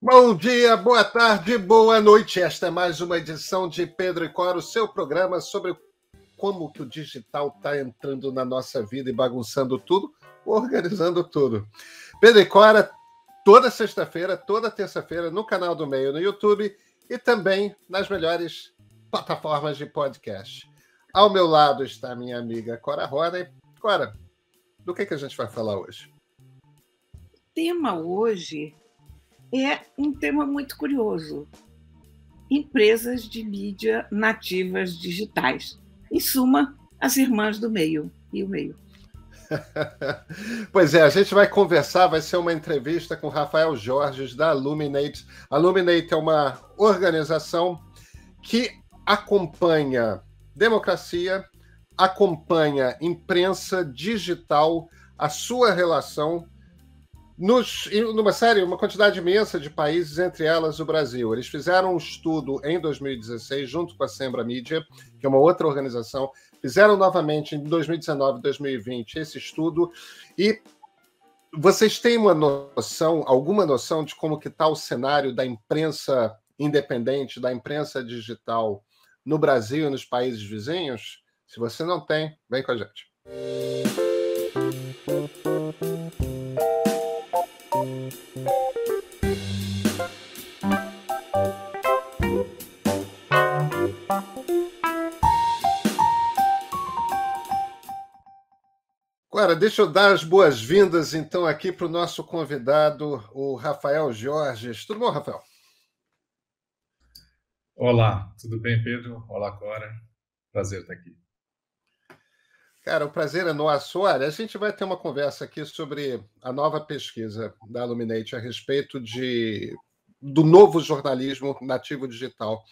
Bom dia, boa tarde, boa noite. Esta é mais uma edição de Pedro e Cora, o seu programa sobre como que o digital está entrando na nossa vida e bagunçando tudo, organizando tudo. Pedro e Cora, toda sexta-feira, toda terça-feira, no canal do Meio no YouTube e também nas melhores plataformas de podcast. Ao meu lado está a minha amiga Cora Roda. Cora, do que a gente vai falar hoje? O tema hoje é um tema muito curioso. Empresas de mídia nativas digitais. Em suma, as irmãs do meio e o meio. Pois é, a gente vai conversar, vai ser uma entrevista com Rafael Jorges, da Illuminate. A Illuminate é uma organização que acompanha democracia, acompanha imprensa digital, a sua relação numa série, uma quantidade imensa de países, entre elas o Brasil. Eles fizeram um estudo em 2016, junto com a Sembra Mídia, que é uma outra organização, fizeram novamente em 2019 e 2020 esse estudo, e vocês têm alguma noção de como que está o cenário da imprensa independente, da imprensa digital no Brasil e nos países vizinhos? Se você não tem, vem com a gente. Agora, deixa eu dar as boas-vindas, então, aqui para o nosso convidado, o Rafael Jorges. Tudo bom, Rafael? Olá, tudo bem, Pedro? Olá, Cora. Prazer estar aqui. Cara, o prazer é nosso. Olha, a gente vai ter uma conversa aqui sobre a nova pesquisa da Illuminate a respeito do novo jornalismo nativo digital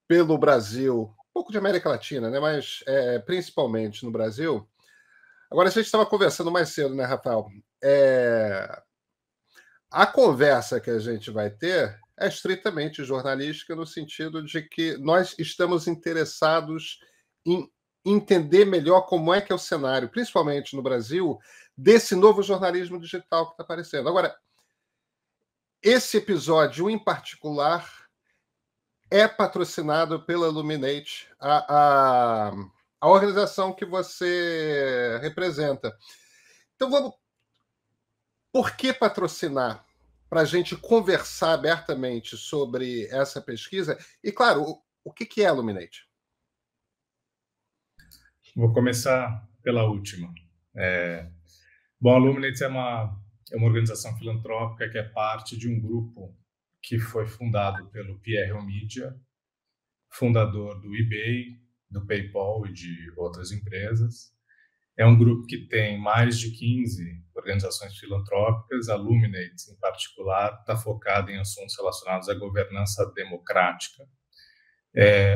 pelo Brasil, um pouco de América Latina, né? Mas principalmente no Brasil. Agora, a gente estava conversando mais cedo, né, Rafael? A conversa que a gente vai ter é estritamente jornalística, no sentido de que nós estamos interessados em entender melhor como é que é o cenário, principalmente no Brasil, desse novo jornalismo digital que está aparecendo. Agora, esse episódio em particular é patrocinado pela Illuminate, a organização que você representa. Então, por que patrocinar? Para a gente conversar abertamente sobre essa pesquisa. E, claro, o que é a Illuminate? Vou começar pela última. Bom, a Illuminate é uma organização filantrópica que é parte de um grupo que foi fundado pelo Pierre Omidyar, fundador do eBay, do PayPal e de outras empresas. É um grupo que tem mais de 15 organizações filantrópicas. A Illuminate, em particular, está focada em assuntos relacionados à governança democrática.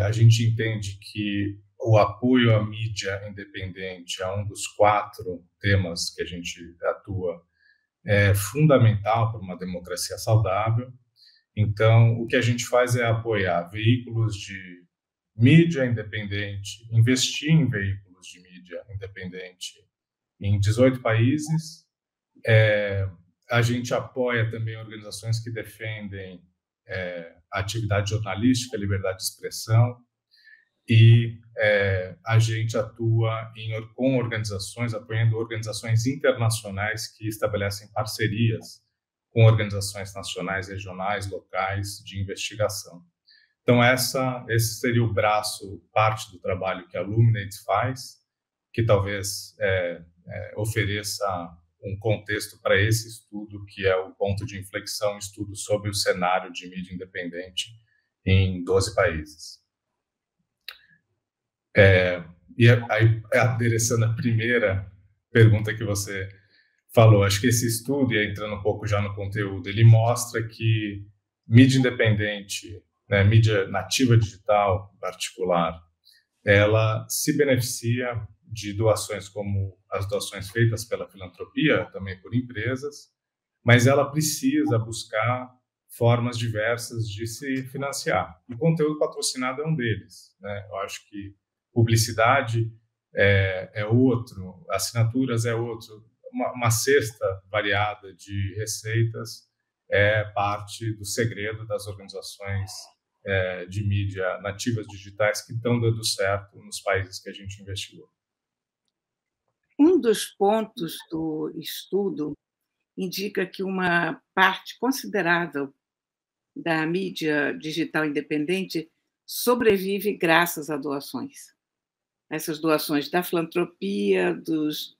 A gente entende que o apoio à mídia independente é um dos 4 temas que a gente atua, é fundamental para uma democracia saudável. Então, o que a gente faz é apoiar veículos de mídia independente, investir em veículos de mídia independente em 18 países. A gente apoia também organizações que defendem a atividade jornalística, a liberdade de expressão, e a gente atua com organizações, apoiando organizações internacionais que estabelecem parcerias com organizações nacionais, regionais, locais de investigação. Então, esse seria o braço, parte do trabalho que a Illuminate faz, que talvez ofereça um contexto para esse estudo, que é o ponto de inflexão, estudo sobre o cenário de mídia independente em 12 países. E aí, adereçando a primeira pergunta que você falou, acho que esse estudo, e entrando um pouco já no conteúdo, ele mostra que mídia independente, né, mídia nativa digital em particular, ela se beneficia de doações como as doações feitas pela filantropia, também por empresas, mas ela precisa buscar formas diversas de se financiar. E conteúdo patrocinado é um deles, né? Eu acho que publicidade é outro, assinaturas é outro, uma cesta variada de receitas é parte do segredo das organizações de mídia nativas digitais que estão dando certo nos países que a gente investigou. Um dos pontos do estudo indica que uma parte considerável da mídia digital independente sobrevive graças a doações. Essas doações da filantropia, dos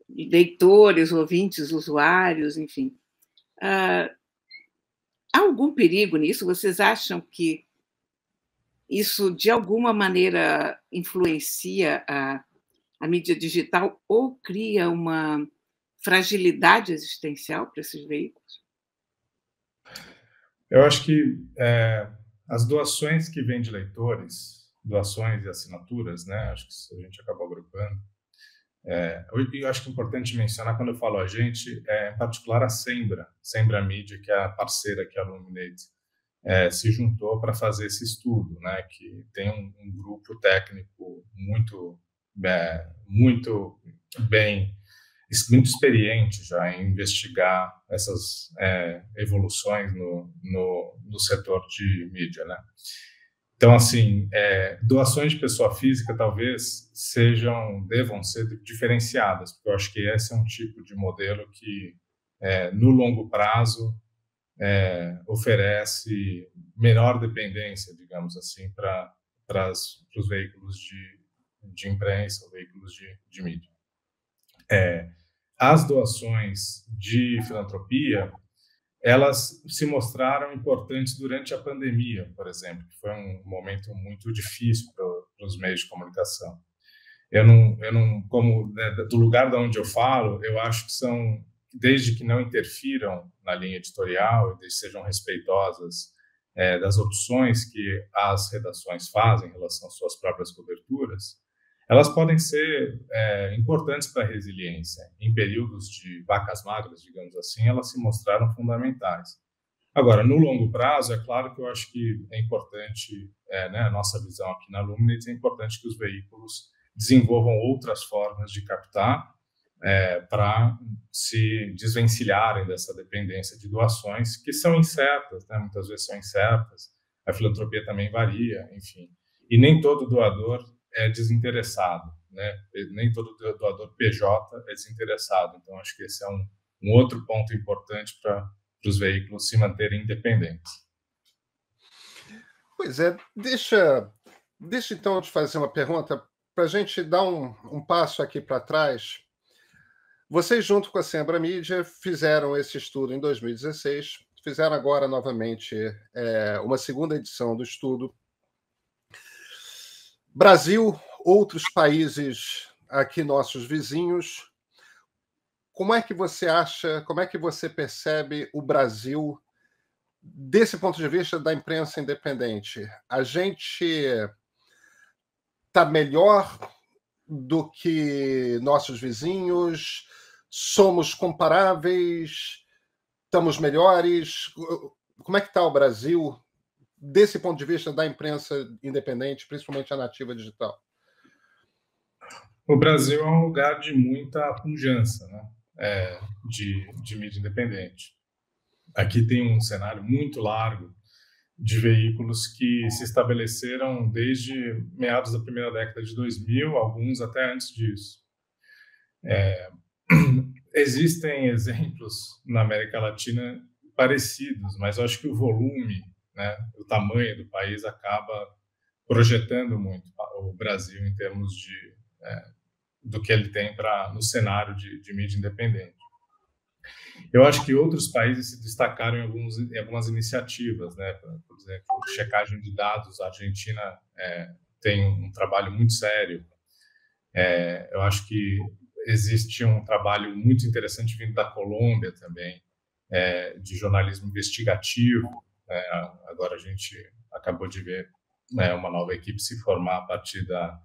leitores, ouvintes, usuários, enfim. Há algum perigo nisso? Vocês acham que isso, de alguma maneira, influencia a mídia digital ou cria uma fragilidade existencial para esses veículos? Eu acho que as doações que vêm de leitores, doações e assinaturas, né? Acho que a gente acabou agrupando. Eu acho que é importante mencionar, quando eu falo a gente, em particular a Sembra Mídia, que é a parceira que a Luminate se juntou para fazer esse estudo, né? Que tem um grupo técnico muito muito experiente já em investigar essas evoluções no setor de mídia, né? Então, assim, doações de pessoa física talvez devam ser diferenciadas, porque eu acho que esse é um tipo de modelo que, no longo prazo, oferece menor dependência, digamos assim, para os veículos de imprensa, ou veículos de mídia. As doações de filantropia, elas se mostraram importantes durante a pandemia, por exemplo, que foi um momento muito difícil para os meios de comunicação. Eu não, como do lugar de onde eu falo, eu acho que são, desde que não interfiram na linha editorial, desde que sejam respeitosas das opções que as redações fazem em relação às suas próprias coberturas, elas podem ser importantes para a resiliência. Em períodos de vacas magras, digamos assim, elas se mostraram fundamentais. Agora, no longo prazo, é claro que eu acho que é importante, né, a nossa visão aqui na Luminate, é importante que os veículos desenvolvam outras formas de captar para se desvencilharem dessa dependência de doações, que são incertas, né? Muitas vezes são incertas, a filantropia também varia, enfim. E nem todo doador é desinteressado, né? Nem todo doador PJ é desinteressado. Então, acho que esse é um outro ponto importante para os veículos se manterem independentes. Pois é, deixa então eu te fazer uma pergunta para a gente dar um passo aqui para trás. Vocês, junto com a Sembra Mídia, fizeram esse estudo em 2016, fizeram agora novamente uma segunda edição do estudo. Brasil, outros países aqui, nossos vizinhos, como é que você percebe o Brasil desse ponto de vista da imprensa independente? A gente está melhor do que nossos vizinhos? Somos comparáveis? Estamos melhores? Como é que está o Brasil desse ponto de vista da imprensa independente, principalmente a nativa digital? O Brasil é um lugar de muita pujança, né? De mídia independente. Aqui tem um cenário muito largo de veículos que se estabeleceram desde meados da primeira década de 2000, alguns até antes disso. Existem exemplos na América Latina parecidos, mas eu acho que o volume, né, o tamanho do país acaba projetando muito o Brasil em termos do que ele tem no cenário de mídia independente. Eu acho que outros países se destacaram em algumas iniciativas, né? Por exemplo, checagem de dados. A Argentina tem um trabalho muito sério. Eu acho que existe um trabalho muito interessante vindo da Colômbia também, de jornalismo investigativo. Agora a gente acabou de ver uma nova equipe se formar a partir da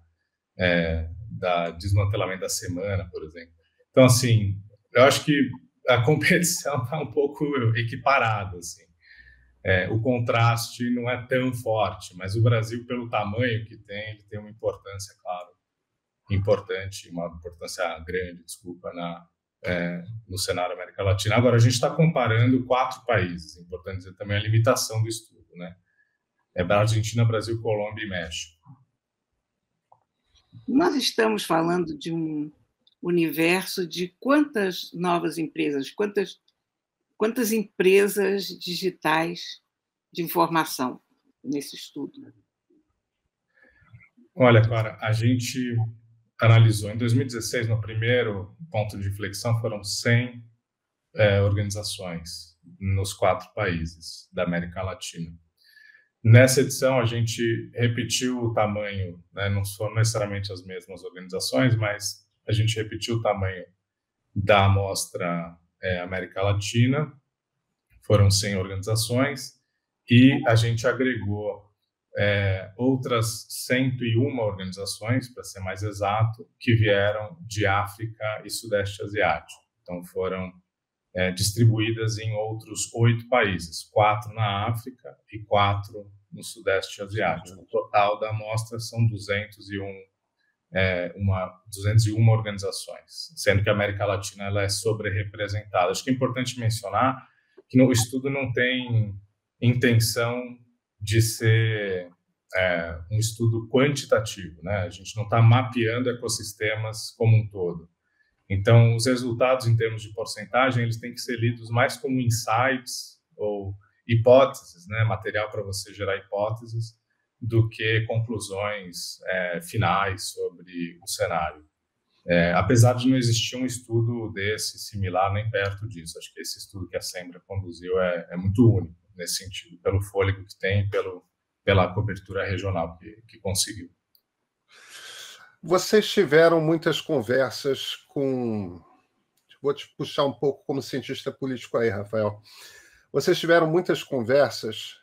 desmantelamento da Semana, por exemplo. Então, assim, eu acho que a competição está um pouco equiparada, assim. O contraste não é tão forte, mas o Brasil, pelo tamanho que tem, ele tem uma importância, claro, uma importância grande, desculpa, no cenário América Latina. Agora, a gente está comparando 4 países, importante dizer também a limitação do estudo, né? Argentina, Brasil, Colômbia e México. Nós estamos falando de um universo de quantas novas empresas, quantas empresas digitais de informação nesse estudo? Olha, Clara, a gente analisou em 2016, no primeiro ponto de inflexão, foram 100 organizações nos 4 países da América Latina. Nessa edição, a gente repetiu o tamanho, né, não são necessariamente as mesmas organizações, mas a gente repetiu o tamanho da amostra América Latina, foram 100 organizações, e a gente agregou outras 101 organizações, para ser mais exato, que vieram de África e Sudeste Asiático. Então, foram distribuídas em outros 8 países, 4 na África e 4 no Sudeste Asiático. O total da amostra são 201 organizações, sendo que a América Latina ela é sobre-representada. Acho que é importante mencionar que o estudo não tem intenção de ser um estudo quantitativo, né? A gente não está mapeando ecossistemas como um todo. Então, os resultados em termos de porcentagem, eles têm que ser lidos mais como insights ou hipóteses, né? Material para você gerar hipóteses, do que conclusões finais sobre o cenário. Apesar de não existir um estudo desse similar nem perto disso. Acho que esse estudo que a Sembra conduziu é muito único nesse sentido, pelo fôlego que tem, pela cobertura regional que conseguiu. Vocês tiveram muitas conversas com... Vou te puxar um pouco como cientista político aí, Rafael. Vocês tiveram muitas conversas,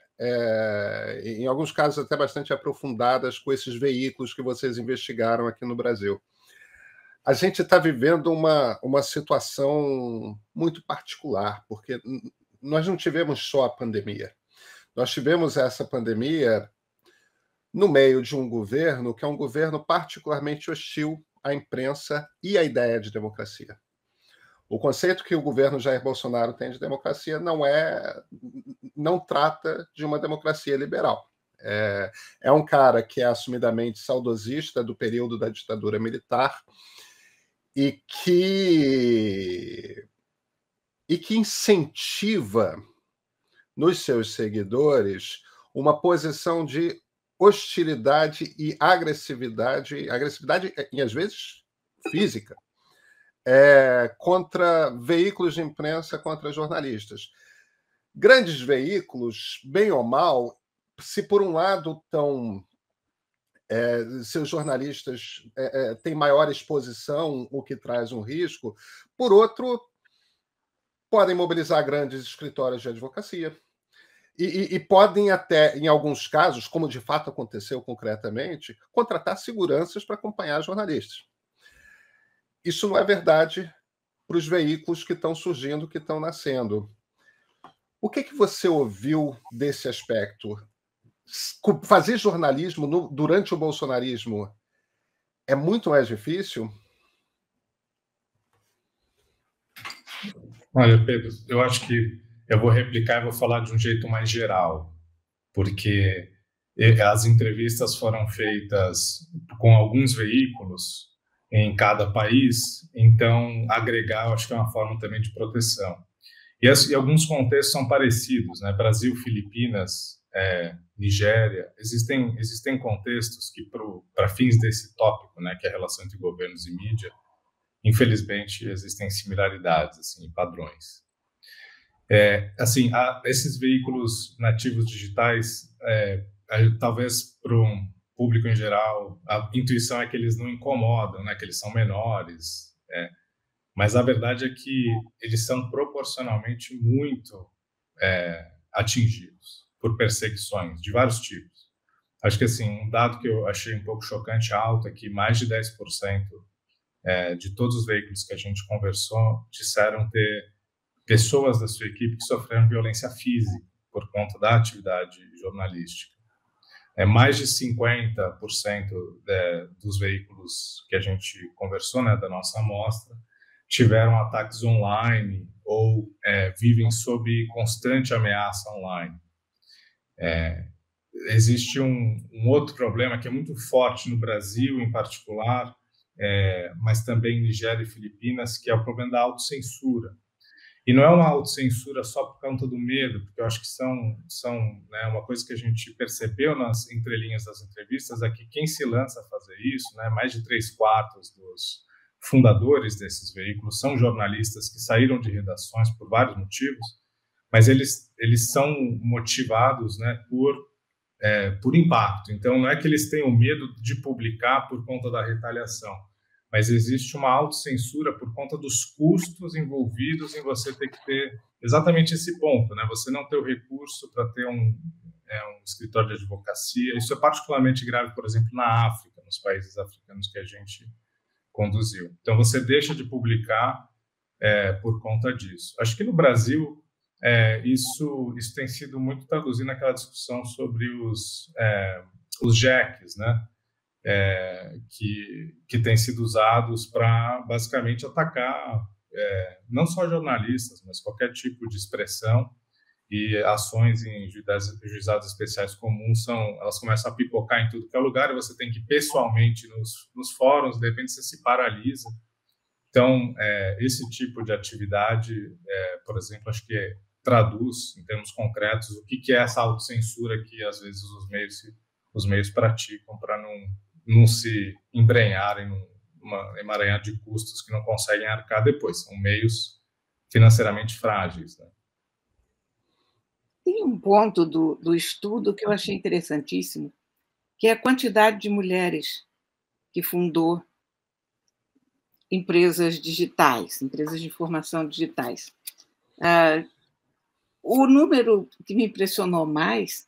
em alguns casos até bastante aprofundadas, com esses veículos que vocês investigaram aqui no Brasil. A gente está vivendo uma situação muito particular, porque nós não tivemos só a pandemia. Nós tivemos essa pandemia no meio de um governo que é um governo particularmente hostil à imprensa e à ideia de democracia. O conceito que o governo Jair Bolsonaro tem de democracia não trata de uma democracia liberal. É um cara que é assumidamente saudosista do período da ditadura militar e que incentiva nos seus seguidores uma posição de hostilidade e agressividade e às vezes física, contra veículos de imprensa, contra jornalistas. Grandes veículos, bem ou mal, se por um lado seus jornalistas têm maior exposição, o que traz um risco, por outro, podem mobilizar grandes escritórios de advocacia e podem até, em alguns casos, como de fato aconteceu concretamente, contratar seguranças para acompanhar jornalistas. Isso não é verdade para os veículos que estão surgindo, que estão nascendo. O que você ouviu desse aspecto? Fazer jornalismo durante o bolsonarismo é muito mais difícil? Olha, Pedro, eu acho que eu vou replicar e vou falar de um jeito mais geral, porque as entrevistas foram feitas com alguns veículos em cada país, então agregar, eu acho que é uma forma também de proteção. E alguns contextos são parecidos, né? Brasil, Filipinas, Nigéria, existem contextos que, para fins desse tópico, né, que é a relação entre governos e mídia, infelizmente existem similaridades, assim, padrões. Esses veículos nativos digitais, talvez para um público em geral, a intuição é que eles não incomodam, né, que eles são menores, mas a verdade é que eles são proporcionalmente muito atingidos por perseguições de vários tipos. Acho que assim, um dado que eu achei um pouco chocante alto é que mais de 10% de todos os veículos que a gente conversou disseram ter pessoas da sua equipe que sofreram violência física por conta da atividade jornalística. Mais de 50% dos veículos que a gente conversou, né, da nossa amostra, tiveram ataques online ou vivem sob constante ameaça online. Existe um outro problema que é muito forte no Brasil, em particular, mas também em Nigéria e Filipinas, que é o problema da autocensura. E não é uma autocensura só por conta do medo, porque eu acho que são né, uma coisa que a gente percebeu nas entrelinhas das entrevistas, é que quem se lança a fazer isso, né, mais de 3/4 dos fundadores desses veículos são jornalistas que saíram de redações por vários motivos, mas eles são motivados, né, por impacto. Então, não é que eles tenham medo de publicar por conta da retaliação, mas existe uma autocensura por conta dos custos envolvidos em você ter que ter exatamente esse ponto, né? Você não ter o recurso para ter um escritório de advocacia. Isso é particularmente grave, por exemplo, na África, nos países africanos que a gente conduziu. Então, você deixa de publicar por conta disso. Acho que no Brasil, isso tem sido muito traduzido naquela discussão sobre os jacks, né? Que têm sido usados para, basicamente, atacar não só jornalistas, mas qualquer tipo de expressão, e ações em juizados especiais comuns elas começam a pipocar em tudo que é lugar, e você tem que ir pessoalmente nos fóruns, de repente você se paralisa. Então, esse tipo de atividade, por exemplo, acho que traduz, em termos concretos, o que é essa autocensura que, às vezes, os meios praticam para não se embrenharem numa emaranhada de custos que não conseguem arcar depois. São meios financeiramente frágeis, né? Tem um ponto do estudo que eu achei interessantíssimo, que é a quantidade de mulheres que fundou empresas digitais, empresas de informação digitais. O número que me impressionou mais,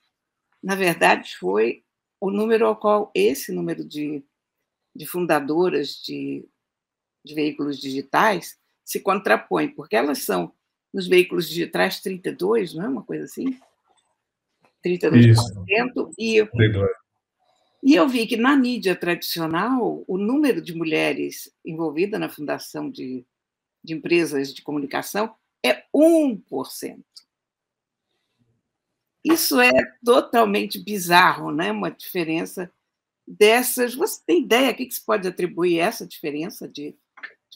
na verdade, foi o número ao qual esse número de fundadoras de veículos digitais se contrapõe, porque elas são, nos veículos digitais, 32%, não é uma coisa assim? 32%. E eu vi que, na mídia tradicional, o número de mulheres envolvidas na fundação de empresas de comunicação é 1%. Isso é totalmente bizarro, né? Uma diferença dessas. Você tem ideia a que se pode atribuir essa diferença de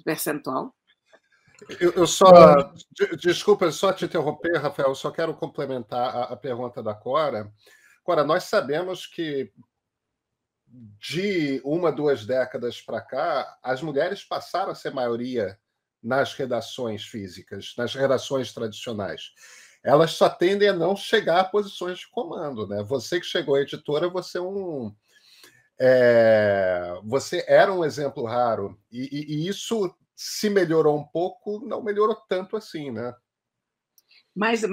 percentual? Desculpa, só te interromper, Rafael, eu só quero complementar a pergunta da Cora. Cora, nós sabemos que de 1, 2 décadas para cá, as mulheres passaram a ser maioria nas redações físicas, nas redações tradicionais. Elas só tendem a não chegar a posições de comando, né? Você que chegou à editora, você era um exemplo raro, e isso se melhorou um pouco, não melhorou tanto assim, né? Mas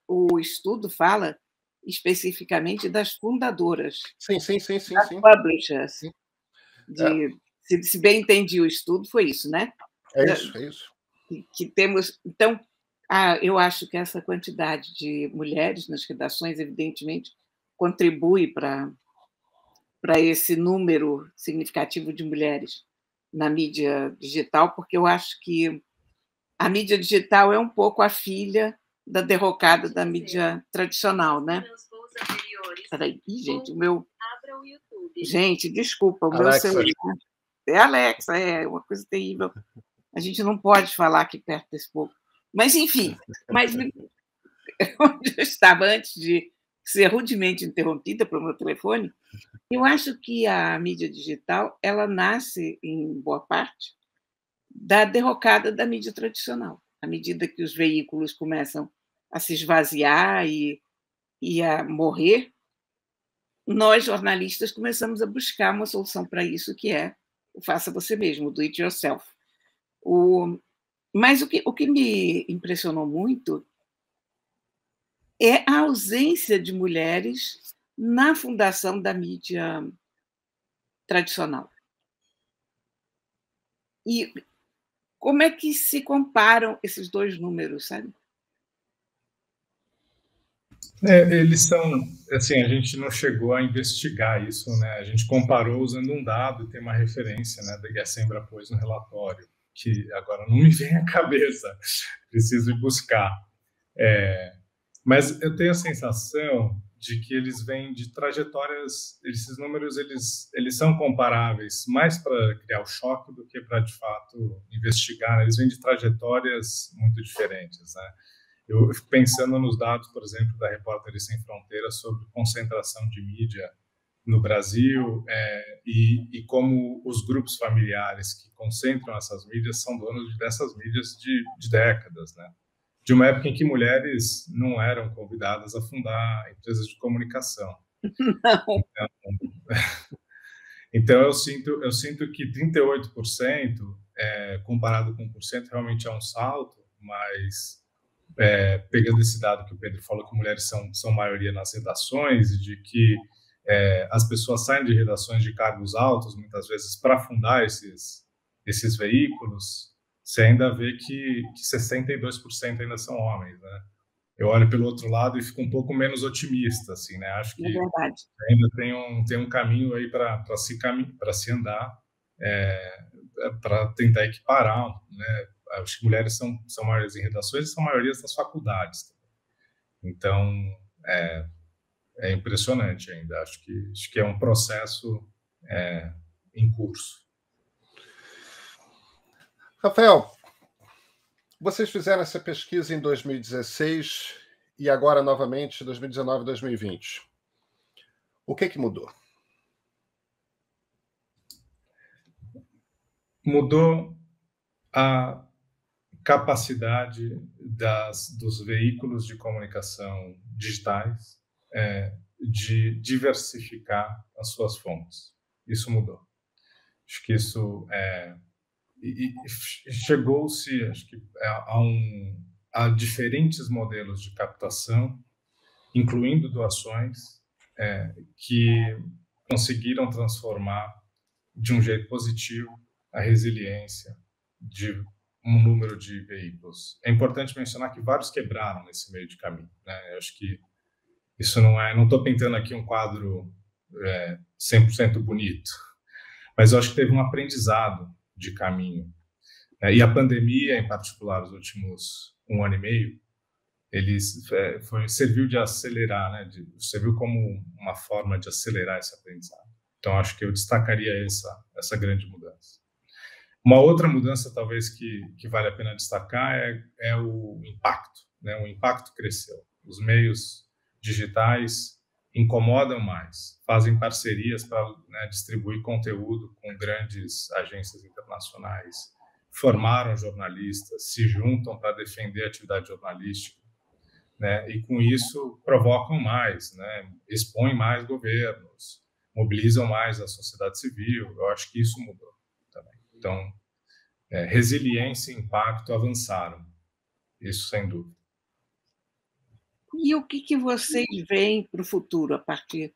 o estudo fala especificamente das fundadoras. Sim. Das publishers. Se bem entendi o estudo, foi isso, né? É isso. Que temos. Então, eu acho que essa quantidade de mulheres nas redações, evidentemente, contribui para esse número significativo de mulheres na mídia digital, porque eu acho que a mídia digital é um pouco a filha da derrocada da mídia tradicional, né? Peraí, gente, o meu... Abra o YouTube. Gente, desculpa, o meu Alexa. celular... É Alexa, é uma coisa terrível. A gente não pode falar aqui perto desse povo. Mas, enfim, onde eu estava antes de ser rudemente interrompida pelo meu telefone, eu acho que a mídia digital ela nasce, em boa parte, da derrocada da mídia tradicional. À medida que os veículos começam a se esvaziar e a morrer, nós, jornalistas, começamos a buscar uma solução para isso, que é o faça você mesmo, o do it yourself. Mas o que me impressionou muito é a ausência de mulheres na fundação da mídia tradicional. E como é que se comparam esses dois números, sabe? Eles são, assim, a gente não chegou a investigar isso, né? A gente comparou usando um dado e tem uma referência, né, que a Sembra pôs no relatório. que agora não me vem à cabeça, preciso ir buscar. Mas eu tenho a sensação de que eles vêm de trajetórias, esses números eles são comparáveis mais para criar o choque do que para, de fato, investigar. Eles vêm de trajetórias muito diferentes, né? Eu fico pensando nos dados, por exemplo, da Repórteres Sem Fronteiras sobre concentração de mídia no Brasil e como os grupos familiares que concentram essas mídias são donos dessas mídias de décadas, né? De uma época em que mulheres não eram convidadas a fundar empresas de comunicação. Não. Então eu sinto que 38%, comparado com 1%, realmente é um salto, mas pegando esse dado que o Pedro falou, que mulheres são maioria nas redações e de que as pessoas saem de redações de cargos altos, muitas vezes, para fundar esses veículos, você ainda vê que 62% ainda são homens, né? Eu olho pelo outro lado e fico um pouco menos otimista, assim, né? Acho que ainda tem um caminho aí para se andar, para tentar equiparar, né? Acho que mulheres são maiores em redações e são maiorias das faculdades. Então, é impressionante ainda. Acho que é um processo em curso. Rafael, vocês fizeram essa pesquisa em 2016 e agora novamente 2019 e 2020. O que mudou? Mudou a capacidade dos veículos de comunicação digitais de diversificar as suas fontes. Isso mudou. Acho que isso chegou-se, acho que a diferentes modelos de captação, incluindo doações, que conseguiram transformar de um jeito positivo a resiliência de um número de veículos. É importante mencionar que vários quebraram nesse meio de caminho, né? Eu acho que isso não estou pintando aqui um quadro 100% bonito, mas eu acho que teve um aprendizado de caminho. E a pandemia, em particular, os últimos 1 ano e meio, serviu de acelerar, né? Serviu como uma forma de acelerar esse aprendizado. Então, acho que eu destacaria essa grande mudança. Uma outra mudança, talvez, que vale a pena destacar é o impacto, né? O impacto cresceu. Os meios digitais incomodam mais, fazem parcerias para, né, distribuir conteúdo com grandes agências internacionais, formaram jornalistas, se juntam para defender a atividade jornalística, né? E com isso provocam mais, né? Expõem mais governos, mobilizam mais a sociedade civil. Eu acho que isso mudou também. Então, resiliência e impacto avançaram, isso sem dúvida. E o que vocês veem para o futuro a partir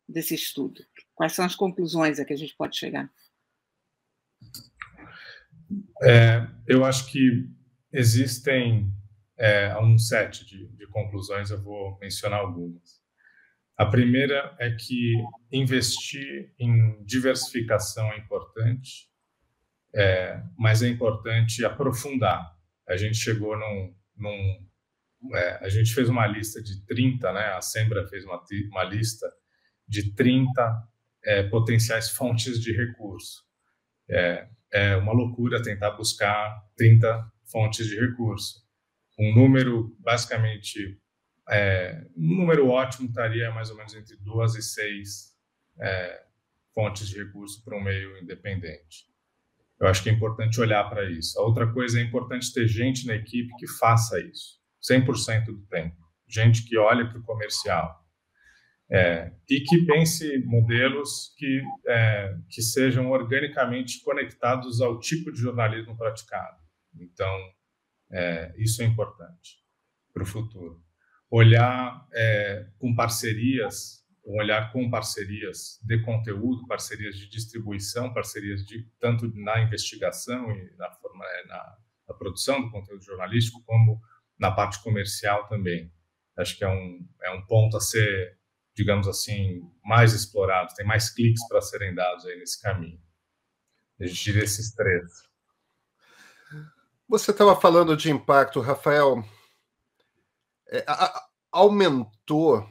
desse estudo? Quais são as conclusões a que a gente pode chegar? Eu acho que existem um set de conclusões, eu vou mencionar algumas. A primeira é que investir em diversificação é importante, mas é importante aprofundar. A gente chegou a gente fez uma lista de 30, né? A Sembra fez uma lista de 30 potenciais fontes de recurso. É uma loucura tentar buscar 30 fontes de recurso. Um número, basicamente, um número ótimo estaria mais ou menos entre 2 e 6 fontes de recurso para um meio independente. Eu acho que é importante olhar para isso. A outra coisa, é importante ter gente na equipe que faça isso, 100% do tempo. Gente que olhe para o comercial. E que pense modelos que sejam organicamente conectados ao tipo de jornalismo praticado. Então, isso é importante para o futuro. Olhar com parcerias de conteúdo, parcerias de distribuição, parcerias tanto na investigação e na produção do conteúdo jornalístico, como na parte comercial também. Acho que é um ponto a ser, digamos assim, mais explorado. Tem mais cliques para serem dados aí nesse caminho. A gente diria esses 3. Você estava falando de impacto, Rafael. Aumentou,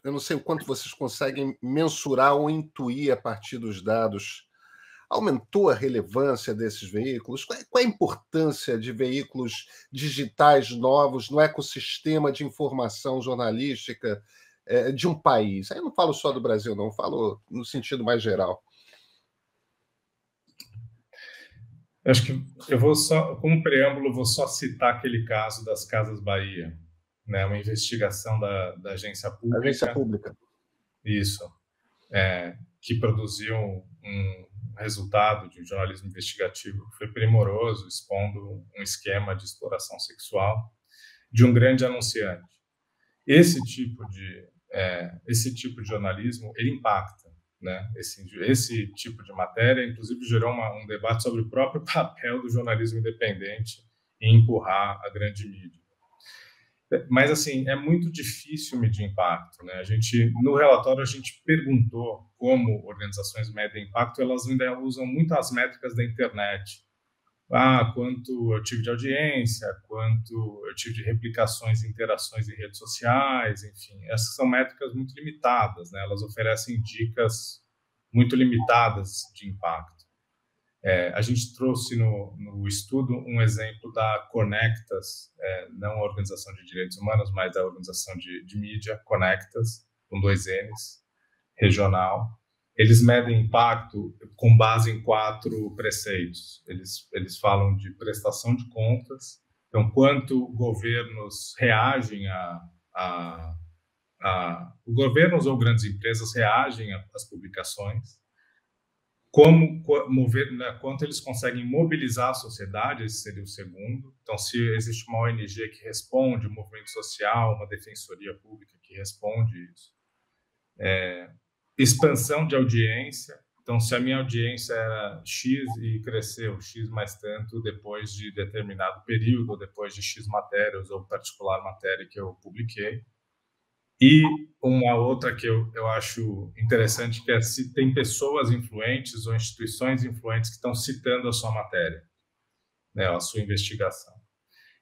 eu não sei o quanto vocês conseguem mensurar ou intuir a partir dos dados, aumentou a relevância desses veículos? Qual é a importância de veículos digitais novos no ecossistema de informação jornalística de um país? Aí eu não falo só do Brasil, não, falo no sentido mais geral. Eu acho que eu vou só, como preâmbulo, vou só citar aquele caso das Casas Bahia, né? Uma investigação da agência pública. Agência pública. Isso. Que produziu um resultado de um jornalismo investigativo que foi primoroso, expondo um esquema de exploração sexual de um grande anunciante. Esse tipo de jornalismo, ele impacta, né? Esse tipo de matéria, inclusive, gerou um debate sobre o próprio papel do jornalismo independente em empurrar a grande mídia. Mas, assim, é muito difícil medir impacto, né? No relatório, a gente perguntou como organizações medem impacto, elas ainda usam muito as métricas da internet. Quanto eu tive de audiência, quanto eu tive de replicações e interações em redes sociais, enfim. Essas são métricas muito limitadas, né? Elas oferecem dicas muito limitadas de impacto. A gente trouxe no estudo um exemplo da Conectas, não a Organização de Direitos Humanos, mas a Organização de Mídia, Conectas, com 2 N's, regional. Eles medem impacto com base em 4 preceitos. Eles falam de prestação de contas, então, quanto governos reagem governos ou grandes empresas reagem às publicações, quanto eles conseguem mobilizar a sociedade, esse seria o segundo. Então, se existe uma ONG que responde, um movimento social, uma defensoria pública que responde isso. Expansão de audiência. Então, se a minha audiência era X e cresceu X mais tanto depois de determinado período, ou depois de X matérias ou particular matéria que eu publiquei. E uma outra que eu acho interessante, que é se tem pessoas influentes ou instituições influentes que estão citando a sua matéria, né, a sua investigação.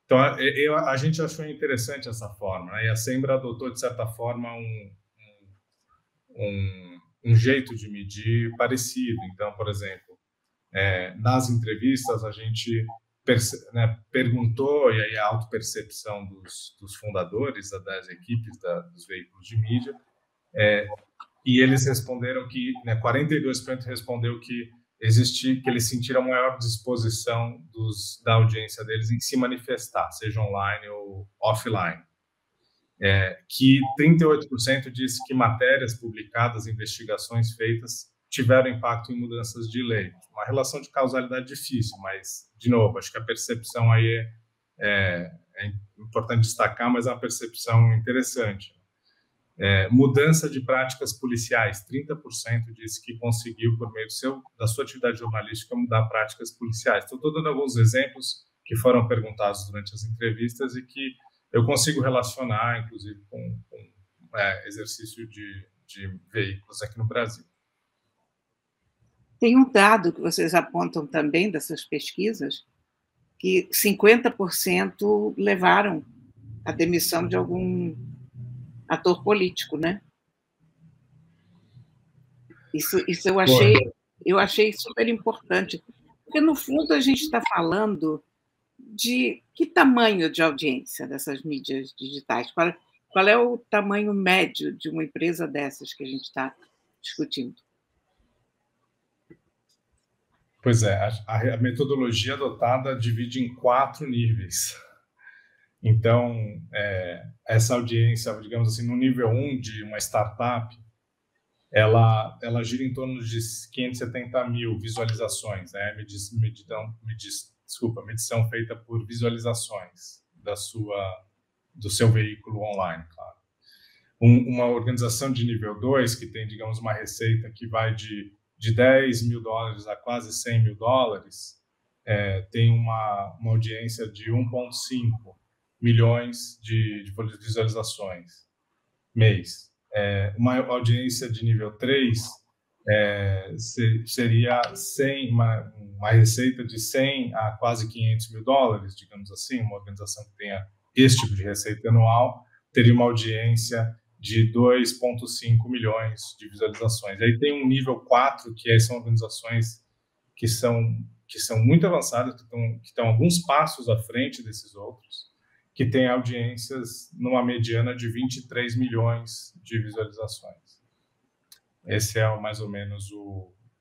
Então, a gente achou interessante essa forma, né? E a Sembra adotou, de certa forma, um jeito de medir parecido. Então, por exemplo, nas entrevistas, a gente perguntou, e aí a autopercepção dos fundadores das equipes dos veículos de mídia, e eles responderam que 42% respondeu que eles sentiram maior disposição da audiência deles em se manifestar, seja online ou offline. Que 38% disse que matérias publicadas, investigações feitas, tiveram impacto em mudanças de lei. Uma relação de causalidade difícil, mas, de novo, acho que a percepção aí é importante destacar, mas é uma percepção interessante. Mudança de práticas policiais, 30% disse que conseguiu, por meio da sua atividade jornalística, mudar práticas policiais. Então, estou dando alguns exemplos que foram perguntados durante as entrevistas e que eu consigo relacionar, inclusive, com exercício de veículos aqui no Brasil. Tem um dado que vocês apontam também dessas pesquisas, que 50% levaram à demissão de algum ator político, né? Isso eu achei super importante, porque, no fundo, a gente está falando de que tamanho de audiência dessas mídias digitais? Qual é o tamanho médio de uma empresa dessas que a gente está discutindo? Pois é, a metodologia adotada divide em 4 níveis. Então, essa audiência, digamos assim, no nível 1 de uma startup, ela gira em torno de 570 mil visualizações, né? Medição feita por visualizações do seu veículo online, claro. Uma organização de nível 2, que tem, digamos, uma receita que vai de $10 mil a quase $100 mil, tem uma audiência de 1,5 milhões de visualizações mês. Uma audiência de nível 3 seria 100, uma receita de 100 a quase 500 mil dólares, digamos assim. Uma organização que tenha esse tipo de receita anual teria uma audiência de 2,5 milhões de visualizações. Aí tem um nível 4, que são organizações que são muito avançadas, que estão alguns passos à frente desses outros, que têm audiências numa mediana de 23 milhões de visualizações. Esse é mais ou menos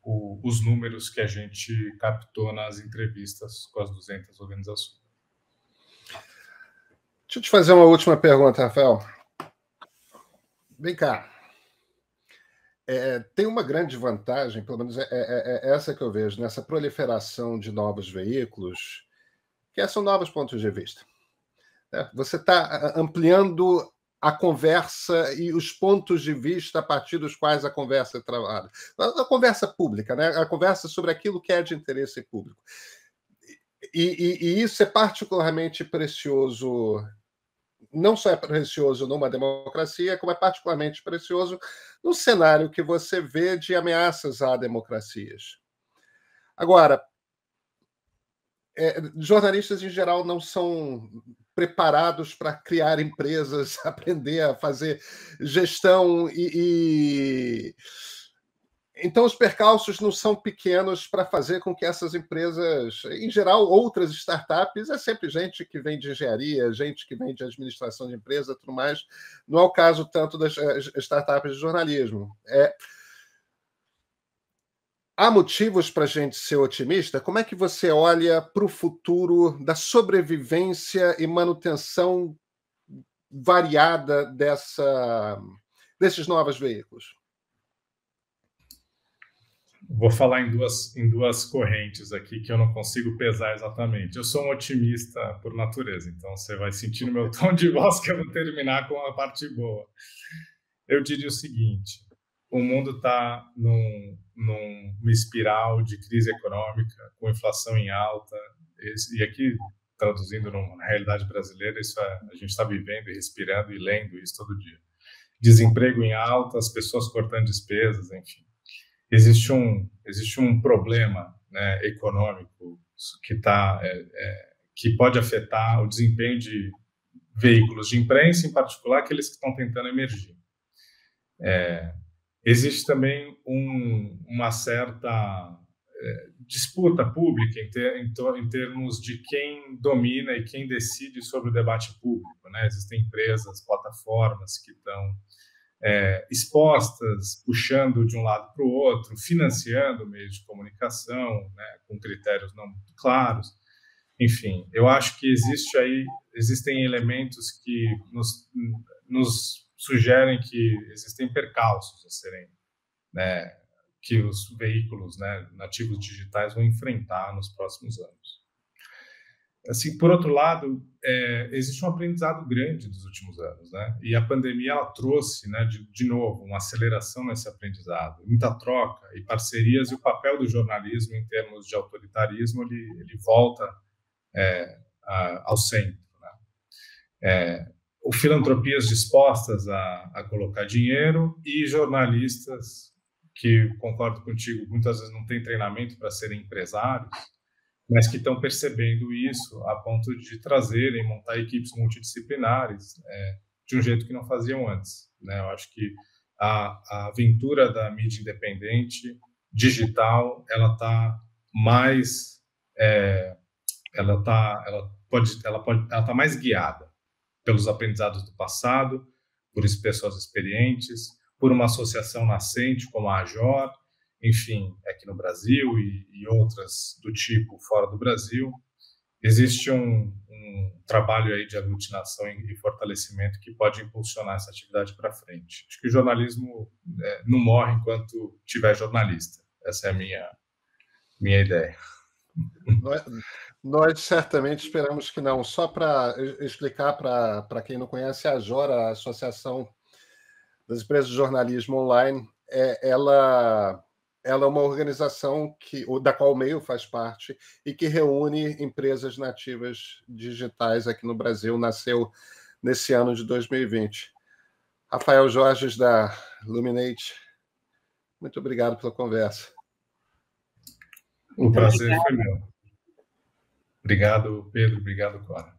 os números que a gente captou nas entrevistas com as 200 organizações. Deixa eu te fazer uma última pergunta, Rafael. Vem cá. Tem uma grande vantagem, pelo menos essa que eu vejo, nessa proliferação de novos veículos, que são novos pontos de vista. Você está ampliando a conversa e os pontos de vista a partir dos quais a conversa é travada. A conversa pública, né? A conversa sobre aquilo que é de interesse público. E isso é particularmente precioso, não só é precioso numa democracia, como é particularmente precioso no cenário que você vê de ameaças a democracias. Agora, jornalistas, em geral, não são preparados para criar empresas, aprender a fazer gestão Então, os percalços não são pequenos para fazer com que essas empresas, em geral, outras startups, é sempre gente que vem de engenharia, gente que vem de administração de empresa, tudo mais. Não é o caso tanto das startups de jornalismo. Há motivos para a gente ser otimista? Como é que você olha para o futuro da sobrevivência e manutenção variada desses novos veículos? Vou falar em duas correntes aqui que eu não consigo pesar exatamente. Eu sou um otimista por natureza, então você vai sentir no meu tom de voz que eu vou terminar com a parte boa. Eu diria o seguinte: o mundo está numa espiral de crise econômica, com inflação em alta, e aqui, traduzindo na realidade brasileira, isso a gente está vivendo e respirando e lendo isso todo dia. Desemprego em alta, as pessoas cortando despesas, enfim. Existe um problema, né, econômico que pode afetar o desempenho de veículos de imprensa, em particular aqueles que estão tentando emergir. Existe também uma certa disputa pública em termos de quem domina e quem decide sobre o debate público, né? Existem empresas, plataformas que estão expostas, puxando de um lado para o outro, financiando meios de comunicação, né, com critérios não muito claros. Enfim, eu acho que existem elementos que nos sugerem que existem percalços a serem, né, que os veículos, né, nativos digitais vão enfrentar nos próximos anos. Assim, por outro lado, existe um aprendizado grande dos últimos anos, né? E a pandemia ela trouxe, né, de novo, uma aceleração nesse aprendizado, muita troca e parcerias, e o papel do jornalismo em termos de autoritarismo ele volta ao centro, né? Filantropias dispostas a colocar dinheiro e jornalistas que, concordo contigo, muitas vezes não têm treinamento para serem empresários, mas que estão percebendo isso a ponto de trazerem, montar equipes multidisciplinares de um jeito que não faziam antes, né? Eu acho que a aventura da mídia independente, digital, ela está mais, ela tá mais guiada pelos aprendizados do passado, por pessoas experientes, por uma associação nascente como a AJOR, enfim, aqui no Brasil e outras do tipo fora do Brasil. Existe um trabalho aí de aglutinação e fortalecimento que pode impulsionar essa atividade para frente. Acho que o jornalismo não morre enquanto tiver jornalista. Essa é a minha ideia. Nós certamente esperamos que não. Só para explicar para quem não conhece, a AJOR, a Associação das Empresas de Jornalismo Online, ela é uma organização da qual o Meio faz parte e que reúne empresas nativas digitais aqui no Brasil. Nasceu nesse ano de 2020. Rafael Jorges, da Luminate, Muito obrigado pela conversa. O prazer foi meu. Obrigado, Pedro. Obrigado, Cora.